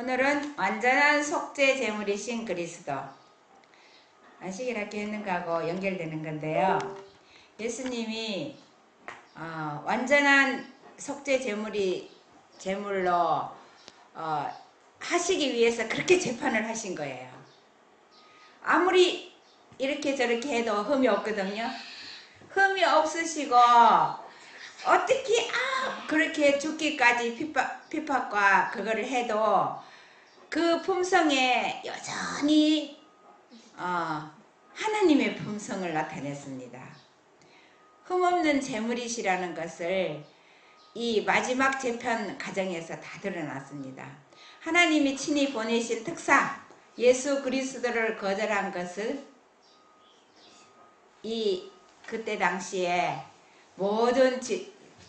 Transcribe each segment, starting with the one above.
오늘은 완전한 속죄 제물이신 그리스도 안식일학교 했는 거하고 연결되는 건데요. 예수님이 완전한 속죄 제물로 하시기 위해서 그렇게 재판을 하신 거예요. 아무리 이렇게 저렇게 해도 흠이 없거든요. 흠이 없으시고 어떻게 그렇게 죽기까지 핍박과 그거를 해도 그 품성에 여전히 하나님의 품성을 나타냈습니다. 흠없는 제물이시라는 것을 이 마지막 재판 과정에서 다 드러났습니다. 하나님이 친히 보내신 특사 예수 그리스도를 거절한 것을 그때 당시에 모든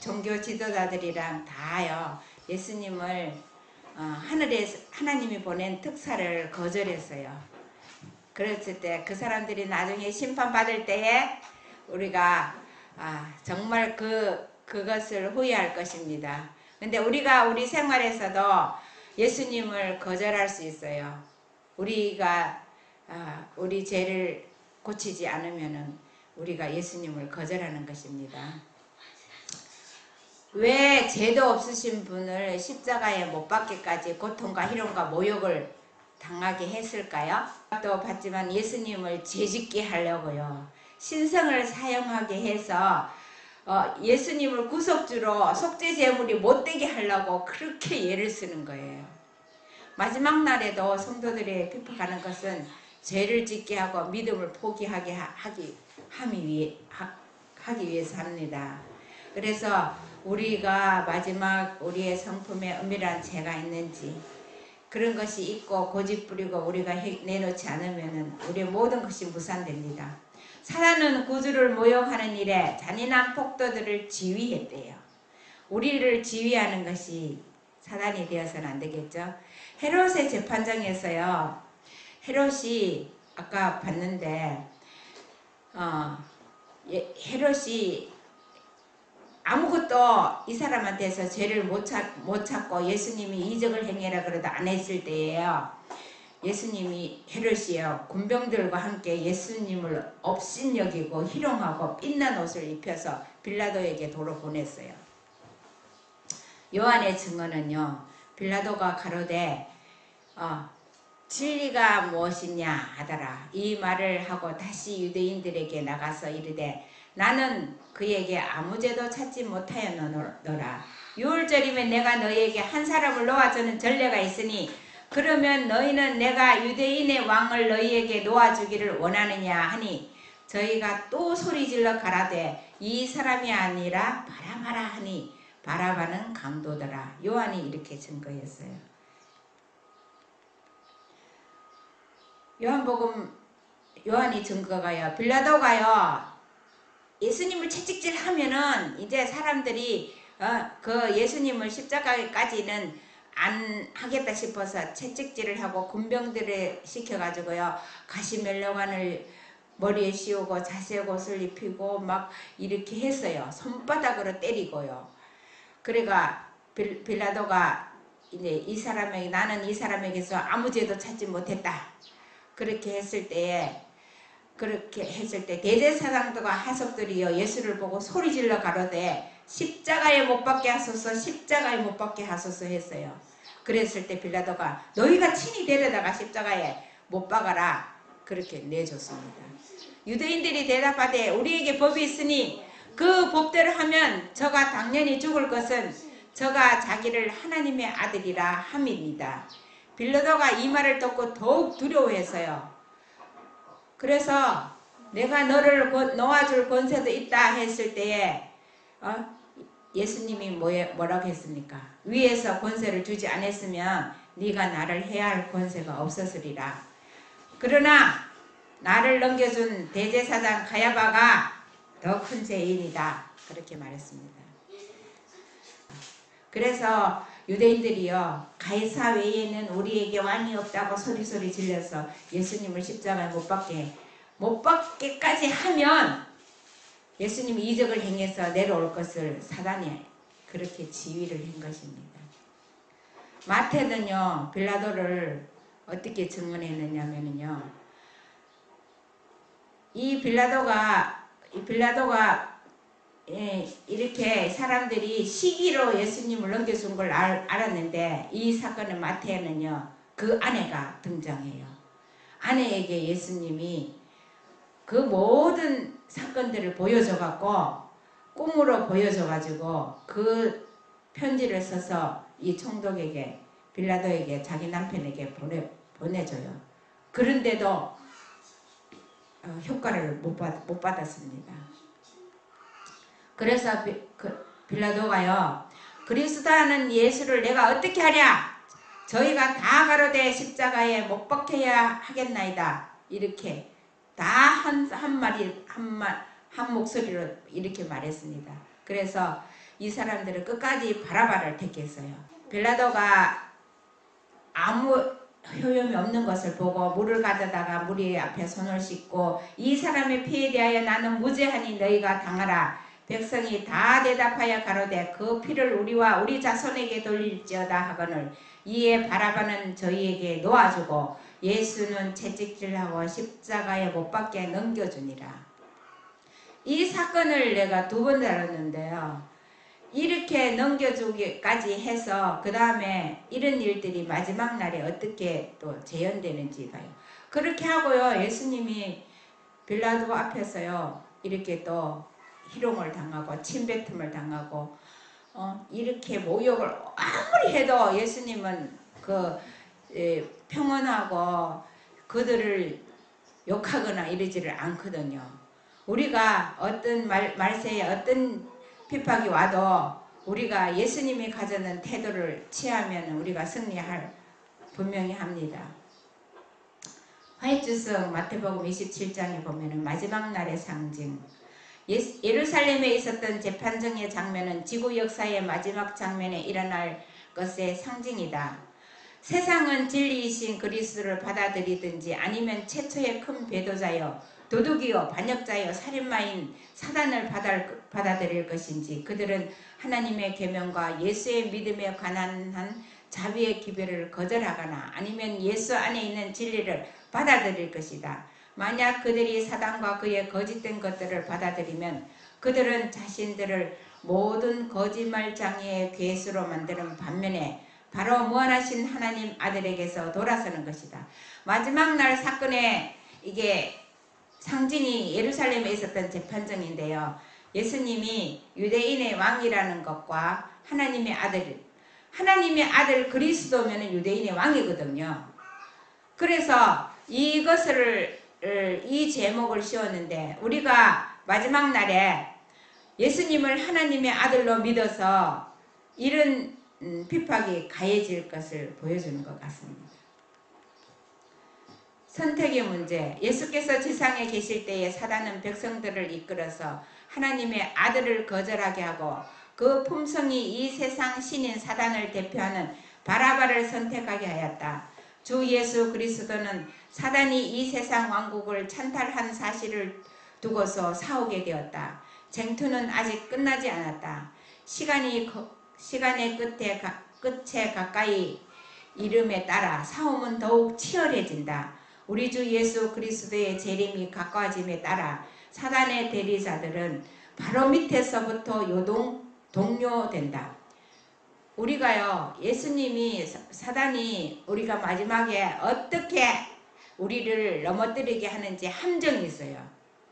종교 지도자들이랑 다요 예수님을 하늘에서 하나님이 보낸 특사를 거절했어요. 그랬을 때 그 사람들이 나중에 심판받을 때에 우리가 정말 그것을 후회할 것입니다. 근데 우리가 우리 생활에서도 예수님을 거절할 수 있어요. 우리가 우리 죄를 고치지 않으면은 우리가 예수님을 거절하는 것입니다. 왜 죄도 없으신 분을 십자가에 못 박기까지 고통과 희롱과 모욕을 당하게 했을까요? 또 받지만 예수님을 죄짓게 하려고요. 신성을 사용하게 해서 예수님을 구속주로 속죄 제물이 못되게 하려고 그렇게 예를 쓰는 거예요. 마지막 날에도 성도들이 핍박하는 것은 죄를 짓게 하고 믿음을 포기하게 하기 위해서 합니다. 그래서 우리가 마지막 우리의 성품에 은밀한 죄가 있는지 그런 것이 있고 고집 부리고 우리가 내놓지 않으면 우리의 모든 것이 무산됩니다. 사단은 구주를 모욕하는 일에 잔인한 폭도들을 지휘했대요. 우리를 지휘하는 것이 사단이 되어서는 안 되겠죠. 헤롯의 재판장에서요. 헤롯이 아까 봤는데 헤롯이 아무것도 이 사람한테서 죄를 못 찾고 예수님이 이적을 행해라 그래도 안 했을 때예요. 예수님이 헤롯이요 군병들과 함께 예수님을 업신여기고 희롱하고 빛난 옷을 입혀서 빌라도에게 도로 보냈어요. 요한의 증언은요. 빌라도가 가로되 진리가 무엇이냐 하더라. 이 말을 하고 다시 유대인들에게 나가서 이르되 나는 그에게 아무 죄도 찾지 못하였노라. 유월절이면 내가 너희에게 한 사람을 놓아주는 전례가 있으니 그러면 너희는 내가 유대인의 왕을 너희에게 놓아주기를 원하느냐 하니 저희가 또 소리질러 가라되 이 사람이 아니라 바라바라 하니 바라바는 강도더라. 요한이 이렇게 증거했어요. 요한이 증거가요. 빌라도가요. 예수님을 채찍질 하면은 이제 사람들이 그 예수님을 십자가까지는 안 하겠다 싶어서 채찍질을 하고 군병들을 시켜가지고요. 가시멜로관을 머리에 씌우고 자색 옷을 입히고 막 이렇게 했어요. 손바닥으로 때리고요. 그래가 빌라도가 이제 나는 이 사람에게서 아무 죄도 찾지 못했다. 그렇게 했을 때 대제사장들과 하석들이요 예수를 보고 소리질러 가로되 십자가에 못 박게 하소서 십자가에 못 박게 하소서 했어요. 그랬을 때 빌라도가 너희가 친히 데려다가 십자가에 못 박아라 그렇게 내줬습니다. 유대인들이 대답하되 우리에게 법이 있으니 그 법대로 하면 저가 당연히 죽을 것은 저가 자기를 하나님의 아들이라 함입니다. 빌라도가 이 말을 듣고 더욱 두려워했어요. 그래서 내가 너를 놓아줄 권세도 있다 했을 때에 예수님이 뭐라고 했습니까? 위에서 권세를 주지 않았으면 네가 나를 해야 할 권세가 없었으리라. 그러나 나를 넘겨준 대제사장 가야바가 더 큰 죄인이다. 그렇게 말했습니다. 그래서 유대인들이요 가이사 외에는 우리에게 왕이 없다고 소리소리 질러서 예수님을 십자가에 못 박게까지 하면 예수님이 이적을 행해서 내려올 것을 사단이 그렇게 지휘를 한 것입니다. 마태는요 빌라도를 어떻게 증언했느냐면요, 이 빌라도가 이렇게 사람들이 시기로 예수님을 넘겨준 걸 알았는데, 이 사건의 마태는요 그 아내가 등장해요. 아내에게 예수님이 그 모든 사건들을 보여줘갖고, 꿈으로 보여줘가지고 그 편지를 써서 이 총독에게, 빌라도에게, 자기 남편에게 보내줘요. 그런데도 효과를 못 받았습니다. 그래서 빌라도가요, 그리스도 하는 예수를 내가 어떻게 하랴? 저희가 다 가로되 십자가에 못 박혀야 하겠나이다. 이렇게 다 한 목소리로 이렇게 말했습니다. 그래서 이 사람들은 끝까지 바라바를 택했어요. 빌라도가 아무 효용이 없는 것을 보고 물을 가져다가 무리 앞에 손을 씻고, 이 사람의 피에 대하여 나는 무죄하니 너희가 당하라. 백성이 다 대답하여 가로되 그 피를 우리와 우리 자손에게 돌릴지어다 하거늘, 이에 바라바는 저희에게 놓아주고 예수는 채찍질하고 십자가에 못 박게 넘겨주니라. 이 사건을 내가 2번 다뤘는데요, 이렇게 넘겨주기까지 해서 그 다음에 이런 일들이 마지막 날에 어떻게 또 재현되는지 봐요. 그렇게 하고요, 예수님이 빌라도 앞에서요 이렇게 또 희롱을 당하고 침뱉음을 당하고 이렇게 모욕을 아무리 해도 예수님은 평온하고 그들을 욕하거나 이러지를 않거든요. 우리가 어떤 말세에 어떤 핍박이 와도 우리가 예수님이 가져는 태도를 취하면 우리가 승리할 분명히 합니다. 화해주성 마태복음 27장에 보면 마지막 날의 상징, 예루살렘에 있었던 재판정의 장면은 지구 역사의 마지막 장면에 일어날 것의 상징이다. 세상은 진리이신 그리스도를 받아들이든지 아니면 최초의 큰 배도자여 도둑이요 반역자여 살인마인 사단을 받아들일 것인지, 그들은 하나님의 계명과 예수의 믿음에 관한 자비의 기별을 거절하거나 아니면 예수 안에 있는 진리를 받아들일 것이다. 만약 그들이 사단과 그의 거짓된 것들을 받아들이면 그들은 자신들을 모든 거짓말장애의 괴수로 만드는 반면에 바로 무한하신 하나님 아들에게서 돌아서는 것이다. 마지막 날 사건의 이게 상징이 예루살렘에 있었던 재판정인데요, 예수님이 유대인의 왕이라는 것과 하나님의 아들 그리스도면 유대인의 왕이거든요. 그래서 이것을 이 제목을 씌웠는데, 우리가 마지막 날에 예수님을 하나님의 아들로 믿어서 이런 핍박이 가해질 것을 보여주는 것 같습니다. 선택의 문제. 예수께서 지상에 계실 때에 사단은 백성들을 이끌어서 하나님의 아들을 거절하게 하고 그 품성이 이 세상 신인 사단을 대표하는 바라바를 선택하게 하였다. 주 예수 그리스도는 사단이 이 세상 왕국을 찬탈한 사실을 두고서 싸우게 되었다. 쟁투는 아직 끝나지 않았다. 시간의 끝에 가까이 이름에 따라 싸움은 더욱 치열해진다. 우리 주 예수 그리스도의 재림이 가까워짐에 따라 사단의 대리자들은 바로 밑에서부터 동요된다. 우리가요, 예수님이 사단이 우리가 마지막에 어떻게 우리를 넘어뜨리게 하는지 함정이 있어요.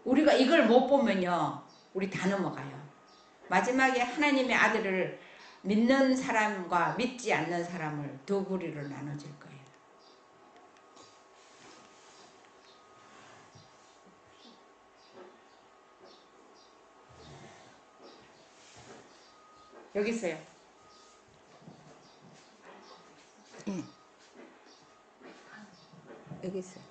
우리가 이걸 못 보면요, 우리 다 넘어가요. 마지막에 하나님의 아들을 믿는 사람과 믿지 않는 사람을 2부리로 나눠줄 거예요. 여기 있어요. 예. 여기 있어요.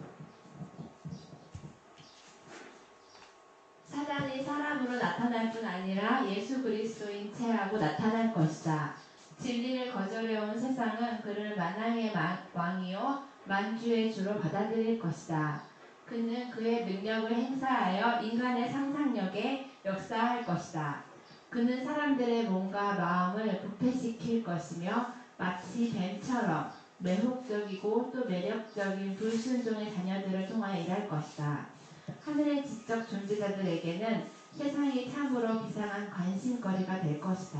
사단이 사람으로 나타날 뿐 아니라 예수 그리스도인 체하고 나타날 것이다. 진리를 거절해온 세상은 그를 만왕의 왕이요 만주의 주로 받아들일 것이다. 그는 그의 능력을 행사하여 인간의 상상력에 역사할 것이다. 그는 사람들의 몸과 마음을 부패시킬 것이며 마치 뱀처럼 매혹적이고 또 매력적인 불순종의 자녀들을 통하여 일할 것이다. 하늘의 지적 존재자들에게는 세상이 참으로 비상한 관심거리가 될 것이다.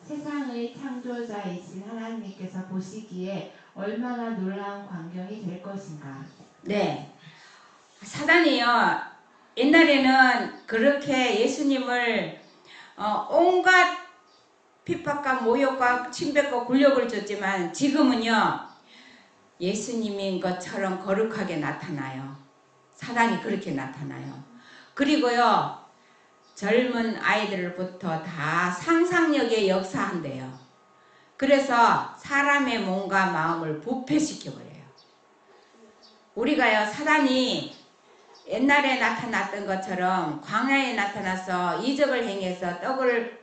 세상의 창조자이신 하나님께서 보시기에 얼마나 놀라운 광경이 될 것인가. 네. 사단이요. 옛날에는 그렇게 예수님을 온갖 핍박과 모욕과 침뱉고 굴욕을 줬지만 지금은요. 예수님인 것처럼 거룩하게 나타나요. 사단이 그렇게 나타나요. 그리고요. 젊은 아이들부터 다 상상력에 역사한대요. 그래서 사람의 몸과 마음을 부패시켜버려요. 우리가요. 사단이 옛날에 나타났던 것처럼 광야에 나타나서 이적을 행해서 돌을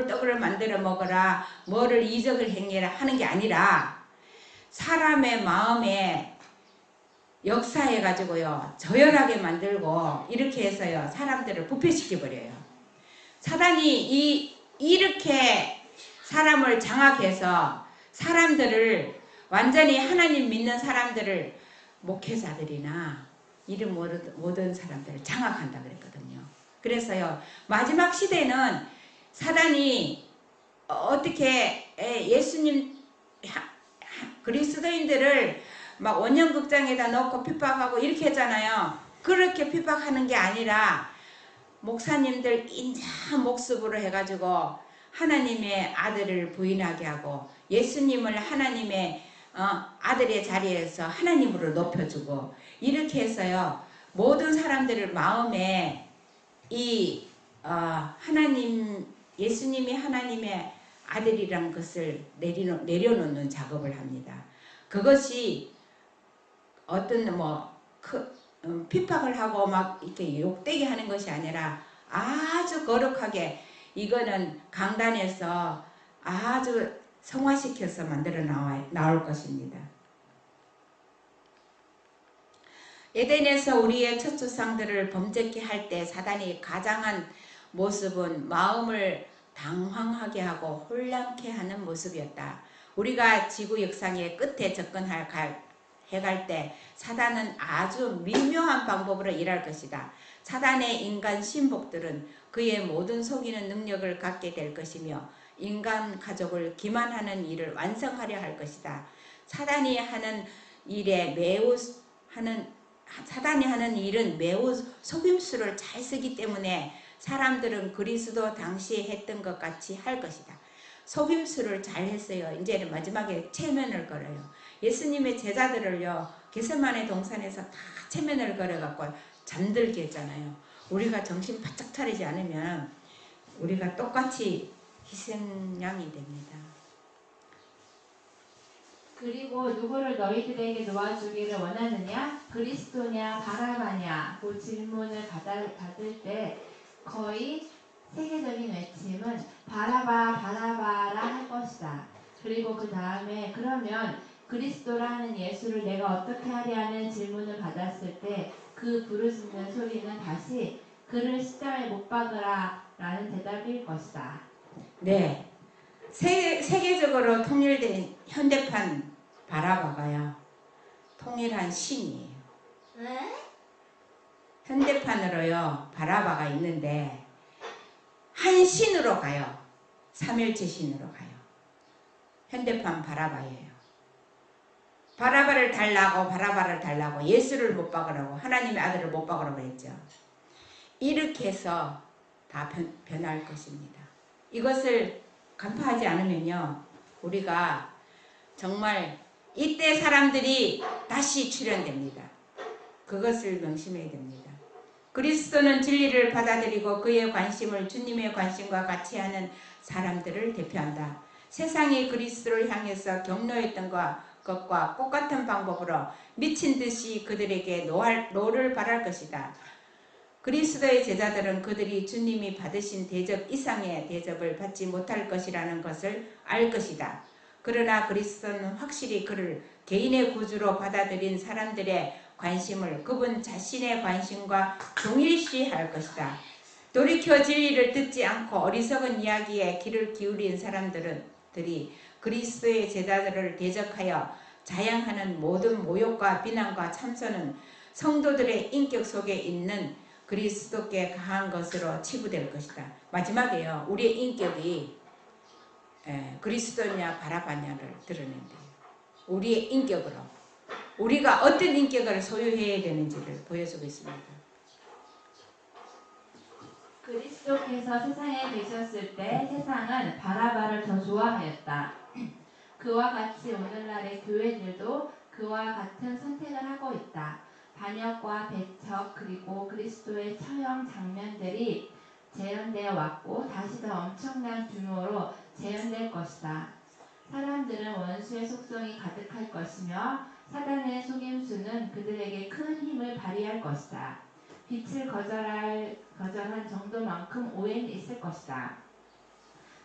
떡을 만들어 먹어라, 뭐를 이적을 행해라 하는 게 아니라 사람의 마음에 역사해가지고요 저열하게 만들고 이렇게 해서요 사람들을 부패시켜버려요. 사단이 이렇게 사람을 장악해서 사람들을 완전히 하나님 믿는 사람들을 목회자들이나 이런 모든 사람들을 장악한다 그랬거든요. 그래서요 마지막 시대는 사단이 어떻게 예수님 그리스도인들을 막 원형극장에다 넣고 핍박하고 이렇게 했잖아요. 그렇게 핍박하는 게 아니라 목사님들 인자 목습으로 해가지고 하나님의 아들을 부인하게 하고 예수님을 하나님의 아들의 자리에서 하나님으로 높여주고 이렇게 해서요 모든 사람들을 마음에 이 하나님 예수님이 하나님의 아들이란 것을 내려놓는 작업을 합니다. 그것이 어떤 핍박을 하고 막 이렇게 욕되게 하는 것이 아니라 아주 거룩하게 이거는 강단에서 아주 성화시켜서 만들어 나올 것입니다. 에덴에서 우리의 첫 조상들을 범죄케 할 때 사단이 가장한 모습은 마음을 당황하게 하고 혼란케 하는 모습이었다. 우리가 지구 역사의 끝에 해갈 때 사단은 아주 미묘한 방법으로 일할 것이다. 사단의 인간 신복들은 그의 모든 속이는 능력을 갖게 될 것이며 인간 가족을 기만하는 일을 완성하려 할 것이다. 사단이 하는 일은 매우 속임수를 잘 쓰기 때문에 사람들은 그리스도 당시에 했던 것 같이 할 것이다. 속임수를 잘 했어요. 이제는 마지막에 체면을 걸어요. 예수님의 제자들을요 겟세마네 동산에서 다 체면을 걸어갖고 잠들게 했잖아요. 우리가 정신 바짝 차리지 않으면 우리가 똑같이 희생양이 됩니다. 그리고 누구를 너희들에게 놓아주기를 원하느냐? 그리스도냐 바라바냐? 그 질문을 받을 때 거의 세계적인 외침은 바라바 바라바라 할 것이다. 그리고 그 다음에 그러면 그리스도라는 예수를 내가 어떻게 하랴는 질문을 받았을 때 그 부르짖는 소리는 다시 그를 십자가에 못 박으라 라는 대답일 것이다. 네, 세계적으로 통일된 현대판 바라바가요 통일한 신이에요. 현대판으로요 바라바가 있는데 한 신으로 가요. 삼일체 신으로 가요. 현대판 바라바예요. 바라바를 달라고 예수를 못 박으라고 하나님의 아들을 못 박으라고 했죠. 이렇게 해서 다 변할 것입니다. 이것을 간파하지 않으면요 우리가 정말 이때 사람들이 다시 출현됩니다. 그것을 명심해야 됩니다. 그리스도는 진리를 받아들이고 그의 관심을 주님의 관심과 같이 하는 사람들을 대표한다. 세상이 그리스도를 향해서 격노했던 것과 똑같은 방법으로 미친 듯이 그들에게 노를 바랄 것이다. 그리스도의 제자들은 그들이 주님이 받으신 대접 이상의 대접을 받지 못할 것이라는 것을 알 것이다. 그러나 그리스도는 확실히 그를 개인의 구주로 받아들인 사람들의 관심을 그분 자신의 관심과 동일시할 것이다. 돌이켜 진리를 듣지 않고 어리석은 이야기에 귀를 기울인 사람들이 그리스도의 제자들을 대적하여 자양하는 모든 모욕과 비난과 참소는 성도들의 인격 속에 있는 그리스도께 가한 것으로 치부될 것이다. 마지막에요. 우리의 인격이 그리스도냐 바라바냐를 드러낸대요. 우리의 인격으로. 우리가 어떤 인격을 소유해야 되는지를 보여주고 있습니다. 그리스도께서 세상에 계셨을 때 세상은 바라바를 더 좋아하였다. 그와 같이 오늘날의 교회들도 그와 같은 선택을 하고 있다. 반역과 배척 그리고 그리스도의 처형 장면들이 재현되어 왔고 다시 더 엄청난 규모로 재현될 것이다. 사람들은 원수의 속성이 가득할 것이며 사단의 속임수는 그들에게 큰 힘을 발휘할 것이다. 빛을 거절한 정도만큼 오해는 있을 것이다.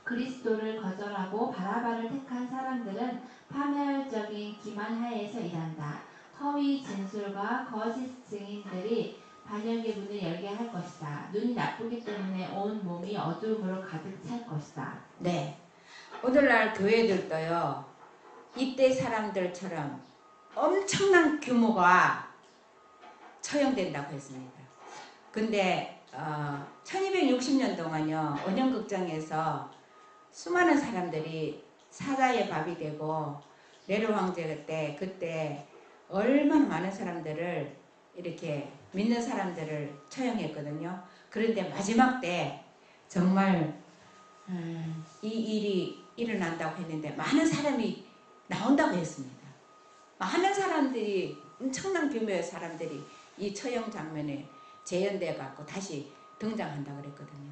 그리스도를 거절하고 바라바를 택한 사람들은 파멸적인 기만 하에서 일한다. 허위 진술과 거짓 증인들이 반역의 문을 열게 할 것이다. 눈이 나쁘기 때문에 온 몸이 어두움으로 가득 찰 것이다. 네. 오늘날 교회들도요. 이때 사람들처럼 엄청난 규모가 처형된다고 했습니다. 근데 1260년 동안요. 언영극장에서 수많은 사람들이 사자의 밥이 되고 네로 황제 때 그때 얼마나 많은 사람들을 이렇게 믿는 사람들을 처형했거든요. 그런데 마지막 때 정말 이 일이 일어난다고 했는데 많은 사람이 나온다고 했습니다. 많은 사람들이 엄청난 규모의 사람들이 이 처형 장면에 재현되어 갖고 다시 등장한다고 그랬거든요.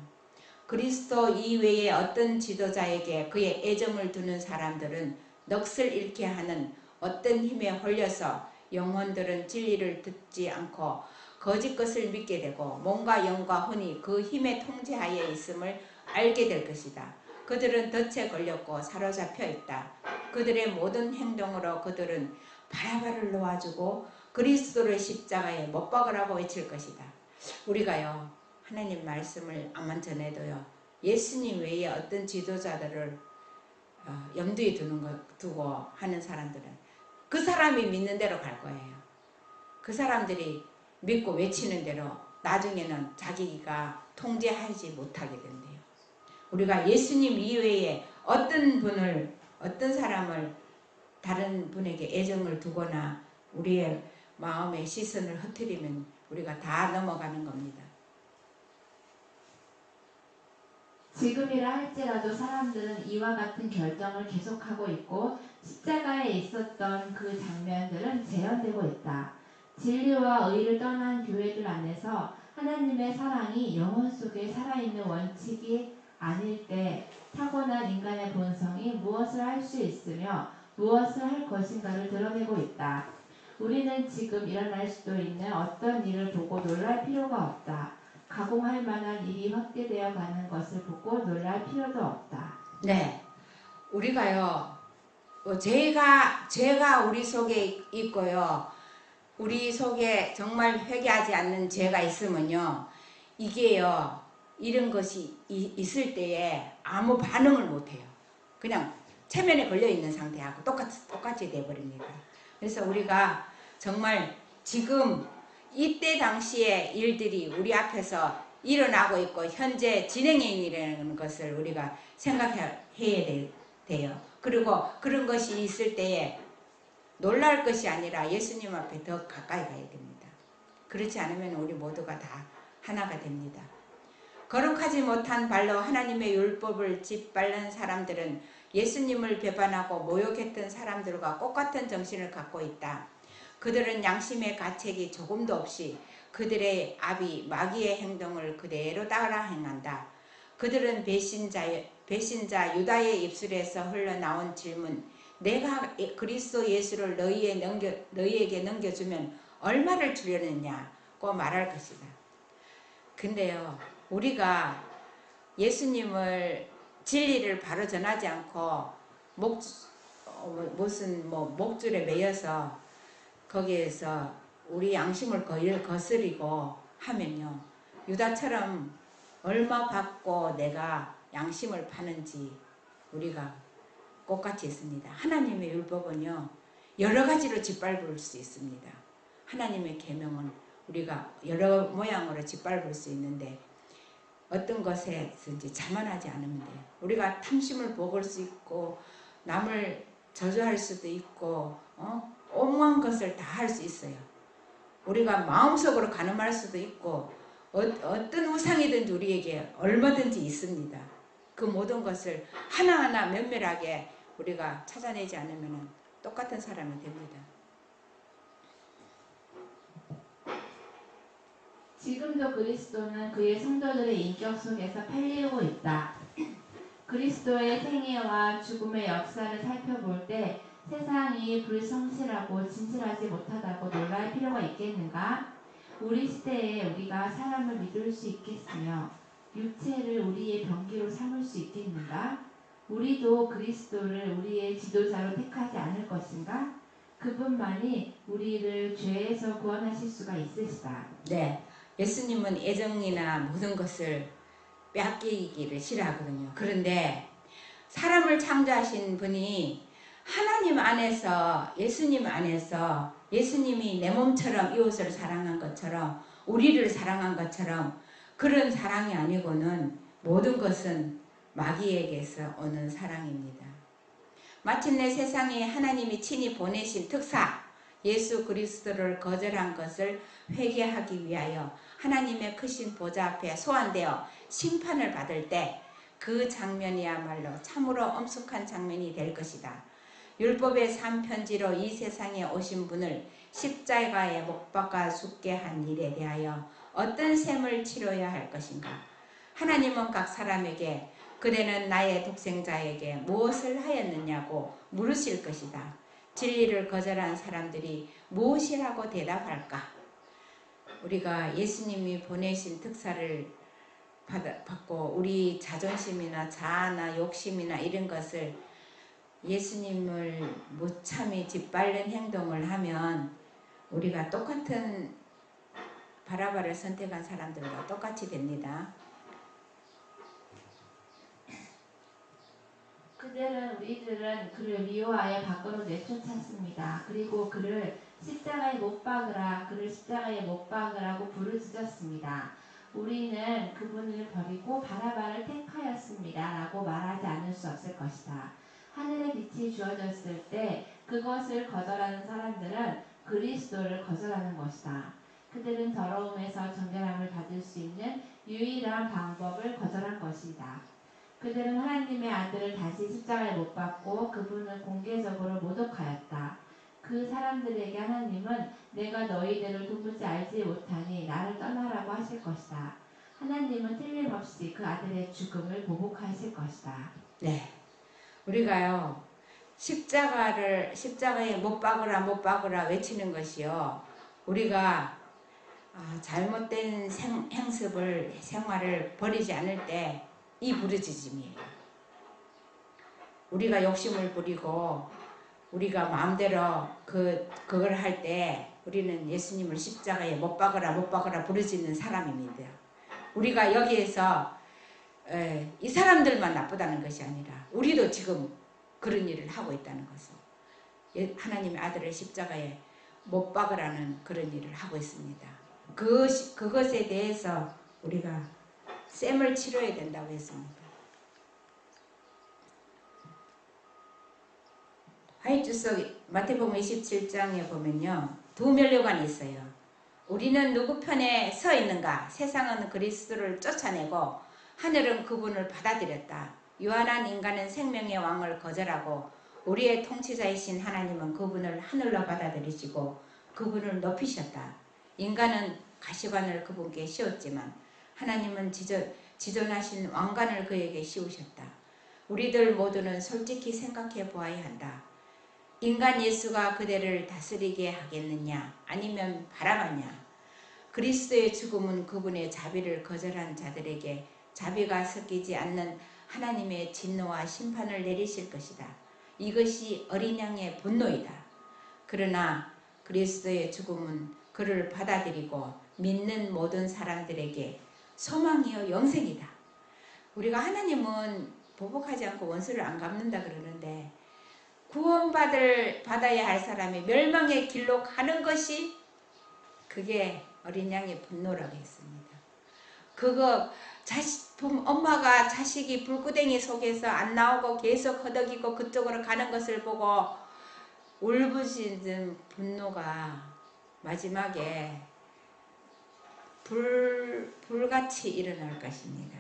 그리스도 이외의 어떤 지도자에게 그의 애정을 두는 사람들은 넋을 잃게 하는 어떤 힘에 홀려서 영혼들은 진리를 듣지 않고 거짓 것을 믿게 되고 몸과 영과 혼이 그 힘의 통제하에 있음을 알게 될 것이다. 그들은 덫에 걸렸고 사로잡혀 있다. 그들의 모든 행동으로 그들은 바라바를 놓아주고 그리스도를 십자가에 못 박으라고 외칠 것이다. 우리가요 하나님 말씀을 암만 전해도요 예수님 외에 어떤 지도자들을 염두에 두고 하는 사람들은 그 사람이 믿는 대로 갈 거예요. 그 사람들이 믿고 외치는 대로 나중에는 자기가 통제하지 못하게 된대요. 우리가 예수님 이외에 어떤 사람을 다른 분에게 애정을 두거나 우리의 마음의 시선을 흐트리면 우리가 다 넘어가는 겁니다. 지금이라 할지라도 사람들은 이와 같은 결정을 계속하고 있고 십자가에 있었던 그 장면들은 재현되고 있다. 진리와 의를 떠난 교회들 안에서 하나님의 사랑이 영혼 속에 살아있는 원칙이 아닐 때 타고난 인간의 본성이 무엇을 할 수 있으며 무엇을 할 것인가를 드러내고 있다. 우리는 지금 일어날 수도 있는 어떤 일을 보고 놀랄 필요가 없다. 가공할 만한 일이 확대되어 가는 것을 보고 놀랄 필요도 없다. 네, 우리가요, 죄가 우리 속에 있고요, 우리 속에 정말 회개하지 않는 죄가 있으면요, 이게요, 이런 것이 있을 때에 아무 반응을 못해요. 그냥 체면에 걸려있는 상태하고 똑같이 돼버립니다. 그래서 우리가 정말 지금 이때 당시의 일들이 우리 앞에서 일어나고 있고 현재 진행형이라는 것을 우리가 생각해야 돼요. 그리고 그런 것이 있을 때에 놀랄 것이 아니라 예수님 앞에 더 가까이 가야 됩니다. 그렇지 않으면 우리 모두가 다 하나가 됩니다. 거룩하지 못한 발로 하나님의 율법을 짓밟는 사람들은 예수님을 배반하고 모욕했던 사람들과 똑같은 정신을 갖고 있다. 그들은 양심의 가책이 조금도 없이 그들의 아비 마귀의 행동을 그대로 따라 행한다. 그들은 배신자 유다의 입술에서 흘러나온 질문, 내가 그리스도 예수를 너희에게 넘겨주면 얼마를 주려느냐고 말할 것이다. 근데요, 우리가 예수님을 진리를 바로 전하지 않고 무슨 목줄에 매여서 거기에서 우리 양심을 거스리고 하면요, 유다처럼 얼마 받고 내가 양심을 파는지 우리가 꽃같이 있습니다. 하나님의 율법은요 여러 가지로 짓밟을 수 있습니다. 하나님의 계명은 우리가 여러 모양으로 짓밟을 수 있는데 어떤 것에든지 자만하지 않으면 돼요. 우리가 탐심을 먹을 수 있고 남을 저주할 수도 있고 온갖 것을 다 할 수 있어요. 우리가 마음속으로 가늠할 수도 있고 어떤 우상이든지 우리에게 얼마든지 있습니다. 그 모든 것을 하나하나 면밀하게 우리가 찾아내지 않으면 똑같은 사람이 됩니다. 지금도 그리스도는 그의 성도들의 인격 속에서 팔리고 있다. 그리스도의 생애와 죽음의 역사를 살펴볼 때 세상이 불성실하고 진실하지 못하다고 놀랄 필요가 있겠는가? 우리 시대에 우리가 사람을 믿을 수 있겠으며 육체를 우리의 병기로 삼을 수 있겠는가? 우리도 그리스도를 우리의 지도자로 택하지 않을 것인가? 그분만이 우리를 죄에서 구원하실 수가 있으시다. 네, 예수님은 애정이나 모든 것을 빼앗기기를 싫어하거든요. 그런데 사람을 창조하신 분이 하나님 안에서 예수님 안에서 예수님이 내 몸처럼 이웃을 사랑한 것처럼 우리를 사랑한 것처럼 그런 사랑이 아니고는 모든 것은 마귀에게서 오는 사랑입니다. 마침내 세상에 하나님이 친히 보내신 특사 예수 그리스도를 거절한 것을 회개하기 위하여 하나님의 크신 보좌 앞에 소환되어 심판을 받을 때 그 장면이야말로 참으로 엄숙한 장면이 될 것이다. 율법의 3편지로 이 세상에 오신 분을 십자가에 못 박아 죽게 한 일에 대하여 어떤 셈을 치러야 할 것인가? 하나님은 각 사람에게 그대는 나의 독생자에게 무엇을 하였느냐고 물으실 것이다. 진리를 거절한 사람들이 무엇이라고 대답할까? 우리가 예수님이 보내신 특사를 받고 우리 자존심이나 자아나 욕심이나 이런 것을 예수님을 무참히 짓밟는 행동을 하면 우리가 똑같은 바라바를 선택한 사람들과 똑같이 됩니다. 우리들은 그를 미워하여 밖으로 내쫓았습니다. 그리고 그를 십자가에 못 박으라, 그를 십자가에 못 박으라고 부르짖었습니다. 우리는 그분을 버리고 바라바를 택하였습니다. 라고 말하지 않을 수 없을 것이다. 하늘의 빛이 주어졌을 때 그것을 거절하는 사람들은 그리스도를 거절하는 것이다. 그들은 더러움에서 정결함을 받을 수 있는 유일한 방법을 거절한 것이다. 그들은 하나님의 아들을 다시 십자가에 못 박고 그분을 공개적으로 모독하였다. 그 사람들에게 하나님은 내가 너희들을 도무지 알지 못하니 나를 떠나라고 하실 것이다. 하나님은 틀림없이 그 아들의 죽음을 보복하실 것이다. 네, 우리가요 십자가에 못 박으라 외치는 것이요 우리가 잘못된 생활을 버리지 않을 때 이 부르짖음이에요. 우리가 욕심을 부리고 우리가 마음대로 그걸 할 때 우리는 예수님을 십자가에 못 박으라 부르짖는 사람입니다. 우리가 여기에서 이 사람들만 나쁘다는 것이 아니라 우리도 지금 그런 일을 하고 있다는 것을 하나님의 아들을 십자가에 못 박으라는 그런 일을 하고 있습니다. 그것에 대해서 우리가 셈을 치러야 된다고 했습니다. 화이트서 마태복음 27장에 보면요. 두 면류관이 있어요. 우리는 누구 편에 서 있는가? 세상은 그리스도를 쫓아내고 하늘은 그분을 받아들였다. 유한한 인간은 생명의 왕을 거절하고 우리의 통치자이신 하나님은 그분을 하늘로 받아들이시고 그분을 높이셨다. 인간은 가시관을 그분께 씌웠지만 하나님은 지존하신 왕관을 그에게 씌우셨다. 우리들 모두는 솔직히 생각해 보아야 한다. 인간 예수가 그대를 다스리게 하겠느냐 아니면 바라바냐. 그리스도의 죽음은 그분의 자비를 거절한 자들에게 자비가 섞이지 않는 하나님의 진노와 심판을 내리실 것이다. 이것이 어린 양의 분노이다. 그러나 그리스도의 죽음은 그를 받아들이고 믿는 모든 사람들에게 소망이요 영생이다. 우리가 하나님은 보복하지 않고 원수를 안 갚는다 그러는데 구원받아야 할 사람이 멸망의 길로 가는 것이 그게 어린 양의 분노라고 했습니다. 그거 엄마가 자식이 불구덩이 속에서 안 나오고 계속 허덕이고 그쪽으로 가는 것을 보고 울부짖는 분노가 마지막에 불같이 일어날 것입니다.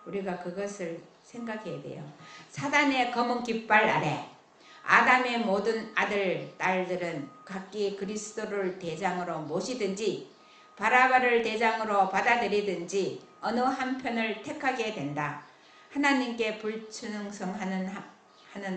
우리가 그것을 생각해야 돼요. 사단의 검은 깃발 아래 아담의 모든 아들, 딸들은 각기 그리스도를 대장으로 모시든지 바라바를 대장으로 받아들이든지 어느 한편을 택하게 된다. 하나님께 불충성하는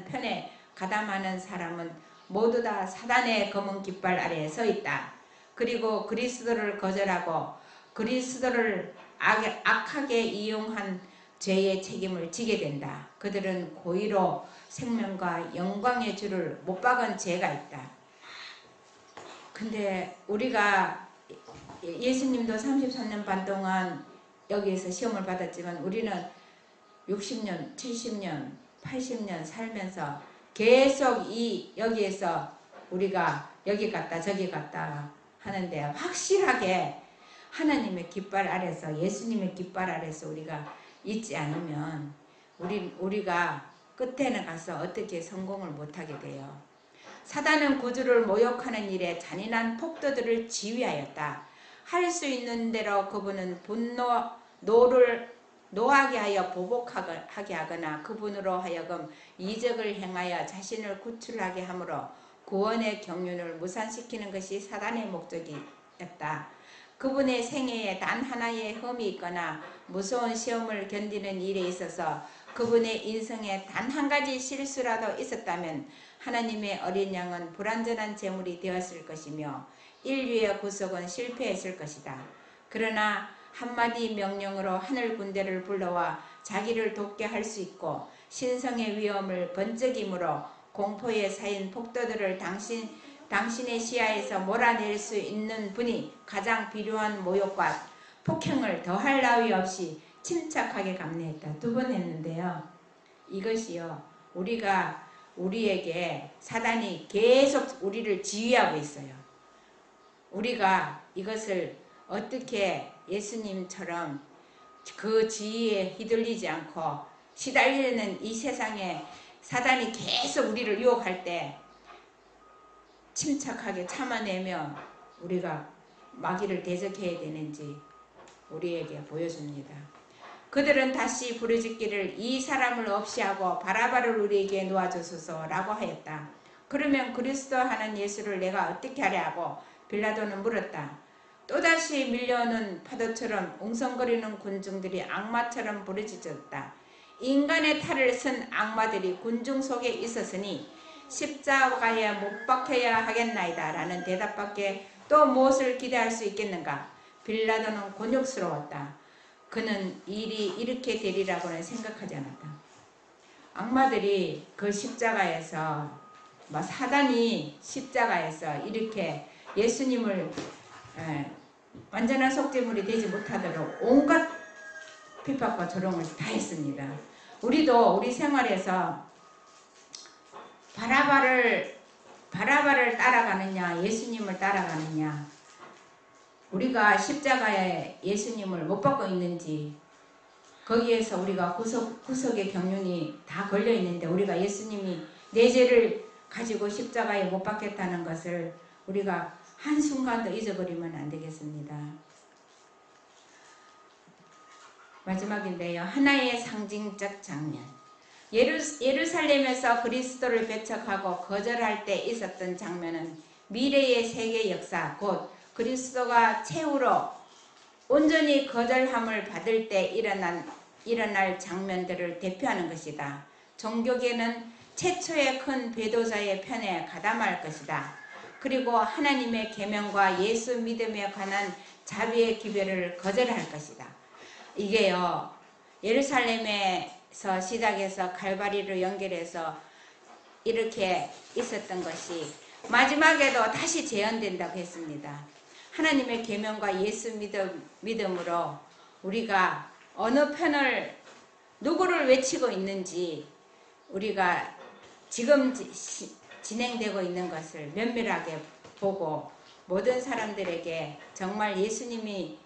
편에 가담하는 사람은 모두 다 사단의 검은 깃발 아래에 서 있다. 그리고 그리스도를 거절하고 그리스도를 악하게 이용한 죄의 책임을 지게 된다. 그들은 고의로 생명과 영광의 주를 못 박은 죄가 있다. 근데 우리가 예수님도 33년 반 동안 여기에서 시험을 받았지만 우리는 60년, 70년, 80년 살면서 계속 여기에서 우리가 여기 갔다 저기 갔다 하는데 확실하게 하나님의 깃발 아래서 예수님의 깃발 아래서 우리가 있지 않으면 우리가 끝에는 가서 어떻게 성공을 못하게 돼요. 사단은 구주를 모욕하는 일에 잔인한 폭도들을 지휘하였다. 할 수 있는 대로 그분은 노를 노하게 하여 보복하게 하거나 그분으로 하여금 이적을 행하여 자신을 구출하게 하므로 구원의 경륜을 무산시키는 것이 사단의 목적이었다. 그분의 생애에 단 하나의 흠이 있거나 무서운 시험을 견디는 일에 있어서 그분의 인생에 단 한 가지 실수라도 있었다면 하나님의 어린 양은 불완전한 제물이 되었을 것이며 인류의 구속은 실패했을 것이다. 그러나 한마디 명령으로 하늘 군대를 불러와 자기를 돕게 할 수 있고 신성의 위험을 번쩍임으로 공포에 쌓인 폭도들을 당신의 시야에서 몰아낼 수 있는 분이 가장 필요한 모욕과 폭행을 더할 나위 없이 침착하게 감내했다. 2번 했는데요. 이것이요. 우리에게 사단이 계속 우리를 지휘하고 있어요. 우리가 이것을 어떻게 예수님처럼 그 지위에 휘둘리지 않고 시달리는 이 세상에 사단이 계속 우리를 유혹할 때 침착하게 참아내며 우리가 마귀를 대적해야 되는지 우리에게 보여줍니다. 그들은 다시 부르짖기를 이 사람을 없이 하고 바라바를 우리에게 놓아주소서라고 하였다. 그러면 그리스도 하는 예수를 내가 어떻게 하랴 하고 빌라도는 물었다. 또다시 밀려오는 파도처럼 웅성거리는 군중들이 악마처럼 부르짖었다. 인간의 탈을 쓴 악마들이 군중 속에 있었으니 십자가에 못 박혀야 하겠나이다 라는 대답밖에 또 무엇을 기대할 수 있겠는가. 빌라도는 곤욕스러웠다. 그는 일이 이렇게 되리라고는 생각하지 않았다. 악마들이 그 십자가에서 사단이 십자가에서 이렇게 예수님을 완전한 속죄물이 되지 못하도록 온갖 핍박과 조롱을 다 했습니다. 우리도 우리 생활에서 바라바를 따라가느냐 예수님을 따라가느냐 우리가 십자가에 예수님을 못 받고 있는지 거기에서 우리가 구속의 경륜이 다 걸려 있는데 우리가 예수님이 내 죄를 가지고 십자가에 못 박겠다는 것을 우리가 한순간도 잊어버리면 안 되겠습니다. 마지막인데요. 하나의 상징적 장면. 예루살렘에서 그리스도를 배척하고 거절할 때 있었던 장면은 미래의 세계 역사 곧 그리스도가 최후로 온전히 거절함을 받을 때 일어날 장면들을 대표하는 것이다. 종교계는 최초의 큰 배도자의 편에 가담할 것이다. 그리고 하나님의 계명과 예수 믿음에 관한 자비의 기별을 거절할 것이다. 이게요. 예루살렘에서 시작해서 칼바리로 연결해서 이렇게 있었던 것이 마지막에도 다시 재현된다고 했습니다. 하나님의 계명과 예수 믿음으로 우리가 어느 편을 누구를 외치고 있는지 우리가 지금 진행되고 있는 것을 면밀하게 보고 모든 사람들에게 정말 예수님이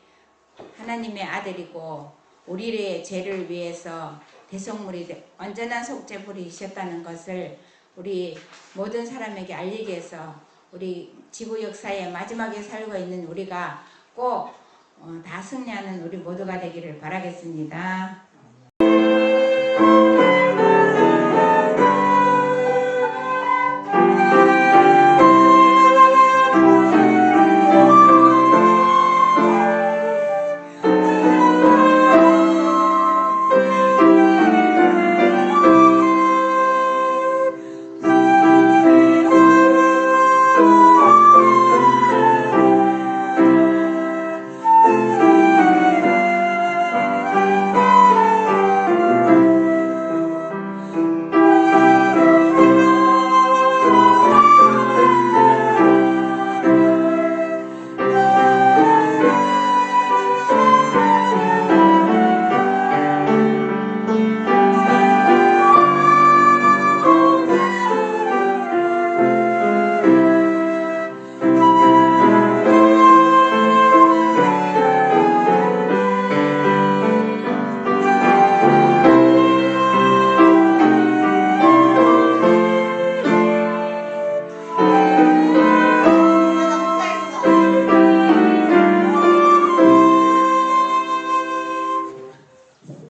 하나님의 아들이고 우리의 죄를 위해서 대속물이 완전한 속죄물이셨다는 것을 우리 모든 사람에게 알리기 위해서 우리 지구 역사의 마지막에 살고 있는 우리가 꼭 다 승리하는 우리 모두가 되기를 바라겠습니다.